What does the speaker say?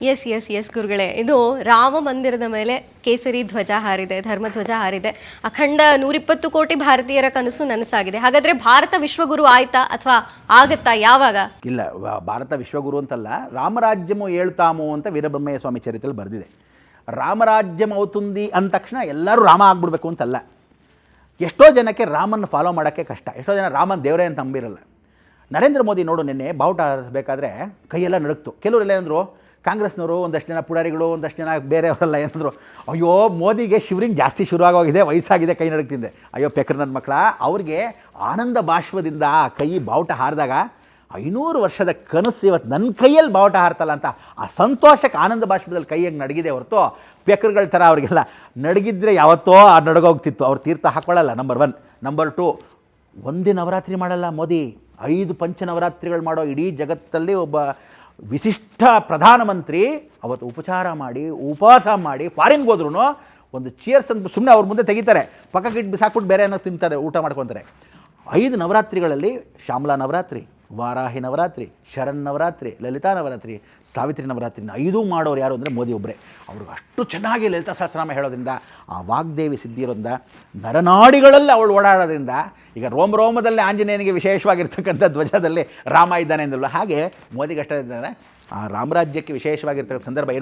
S S S ಗುರುಗಳೇ, ಇದು ರಾಮ ಮಂದಿರದ ಮೇಲೆ ಕೇಸರಿ ಧ್ವಜ ಹಾರಿದೆ, ಧರ್ಮಧ್ವಜ ಹಾರಿದೆ. ಅಖಂಡ 120 ಕೋಟಿ ಭಾರತೀಯರ ಕನಸು ನನಸಾಗಿದೆ. ಹಾಗಾದ್ರೆ ಭಾರತ ವಿಶ್ವಗುರು ಆಯ್ತಾ ಅಥವಾ ಆಗತ್ತಾ? ಯಾವಾಗ? ಇಲ್ಲ, ಭಾರತ ವಿಶ್ವಗುರು ಅಂತಲ್ಲ, ರಾಮರಾಜ್ಯಮು ಏಳ್ತಾಮು ಅಂತ ವೀರಬ್ರಹ್ಮಯ್ಯ ಸ್ವಾಮಿ ಚರಿತ್ರೆಯಲ್ಲಿ ಬರೆದಿದೆ. ರಾಮರಾಜ್ಯಂ ಔತುಂದಿ ಅಂದ ತಕ್ಷಣ ಎಲ್ಲರೂ ರಾಮ ಆಗ್ಬಿಡ್ಬೇಕು ಅಂತಲ್ಲ. ಎಷ್ಟೋ ಜನಕ್ಕೆ ರಾಮನ್ನು ಫಾಲೋ ಮಾಡೋಕ್ಕೆ ಕಷ್ಟ. ಎಷ್ಟೋ ಜನ ರಾಮನ ದೇವರೇ ಅಂತ ನಂಬಿರಲ್ಲ. ನರೇಂದ್ರ ಮೋದಿ ನೋಡು, ನಿನ್ನೆ ಬಾವುಟ ಹಾರಿಸಬೇಕಾದ್ರೆ ಕೈಯೆಲ್ಲ ನಡುಕ್ತು. ಕೆಲವರೆಲ್ಲ ಏನಂದರು, ಕಾಂಗ್ರೆಸ್ನವರು ಒಂದಷ್ಟು ಜನ ಪುಡಾರಿಗಳು, ಒಂದಷ್ಟು ಜನ ಬೇರೆಯವರೆಲ್ಲ ಏನಂದರು, ಅಯ್ಯೋ ಮೋದಿಗೆ ಶಿವರಿಂಗ್ ಜಾಸ್ತಿ ಶುರುವಾಗೋಗಿದೆ, ವಯಸ್ಸಾಗಿದೆ, ಕೈ ನಡುಕ್ತಿದ್ದೆ. ಅಯ್ಯೋ ಪೆಕ್ರ ನನ್ನ ಮಕ್ಕಳ, ಅವ್ರಿಗೆ ಆನಂದ ಬಾಷ್ಪದಿಂದ ಕೈ ಬಾವುಟ ಹಾರಿದಾಗ 500 ವರ್ಷದ ಕನಸು ಇವತ್ತು ನನ್ನ ಕೈಯಲ್ಲಿ ಬಾವುಟ ಹಾರ್ತಲ್ಲ ಅಂತ ಆ ಸಂತೋಷಕ್ಕೆ ಆನಂದ ಬಾಷ್ಪದಲ್ಲಿ ಕೈಯಾಗಿ ನಡಗಿದೆ ಹೊರತು ಪೆಕ್ರಗಳ ಥರ ಅವ್ರಿಗೆಲ್ಲ ನಡಗಿದ್ರೆ ಯಾವತ್ತೋ ಆ ನಡಗೋಗ್ತಿತ್ತು. ಅವ್ರು ತೀರ್ಥ ಹಾಕ್ಕೊಳ್ಳಲ್ಲ. ನಂಬರ್ 1. ನಂಬರ್ 2, ಒಂದೇ ನವರಾತ್ರಿ ಮಾಡಲ್ಲ ಮೋದಿ, 5 ಪಂಚನವರಾತ್ರಿಗಳು ಮಾಡೋ ಇಡೀ ಜಗತ್ತಲ್ಲಿ ಒಬ್ಬ ವಿಶಿಷ್ಟ ಪ್ರಧಾನಮಂತ್ರಿ. ಅವತ್ತು ಉಪಚಾರ ಮಾಡಿ, ಉಪವಾಸ ಮಾಡಿ, ಫಾರಿನ್ಗೆ ಹೋದ್ರೂ ಒಂದು ಚೇರ್ಸ್ ಅಂತ ಸುಮ್ಮನೆ ಅವ್ರ ಮುಂದೆ ತೆಗಿತಾರೆ, ಪಕ್ಕಕ್ಕೆ ಇಟ್ಟು ಬಿಸಾಕ್ಬಿಟ್ಟು ಬೇರೆ ಏನೋ ತಿಂತಾರೆ, ಊಟ ಮಾಡ್ಕೊತಾರೆ. 5 ನವರಾತ್ರಿಗಳಲ್ಲಿ ಶ್ಯಾಮಲಾ ನವರಾತ್ರಿ, ವಾರಾಹಿ ನವರಾತ್ರಿ, ಶರಣ್ ನವರಾತ್ರಿ, ಲಲಿತಾ ನವರಾತ್ರಿ, ಸಾವಿತ್ರಿ ನವರಾತ್ರಿ 5 ಮಾಡೋರು ಯಾರು ಅಂದರೆ ಮೋದಿ ಒಬ್ಬರೇ. ಅವ್ರಿಗೆ ಅಷ್ಟು ಚೆನ್ನಾಗಿ ಲಲಿತಾ ಸಹಸ್ರನಾಮ ಹೇಳೋದ್ರಿಂದ, ಆ ವಾಗ್ದೇವಿ ಸಿದ್ಧಿ ಇರೋದ್ರಿಂದ, ನರನಾಡಿಗಳಲ್ಲಿ ಅವಳು ಓಡಾಡೋದ್ರಿಂದ, ಈಗ ರೋಮದಲ್ಲಿ ಆಂಜನೇಯನಿಗೆ ವಿಶೇಷವಾಗಿರ್ತಕ್ಕಂಥ ಧ್ವಜದಲ್ಲಿ ರಾಮ ಇದ್ದಾನೆ ಅಂದಲ್ಲ, ಹಾಗೆ ಮೋದಿಗೆ ಅಷ್ಟೇ ಇದ್ದಾರೆ. ಆ ರಾಮರಾಜ್ಯಕ್ಕೆ ವಿಶೇಷವಾಗಿರ್ತಕ್ಕಂಥ ಸಂದರ್ಭ ಏನು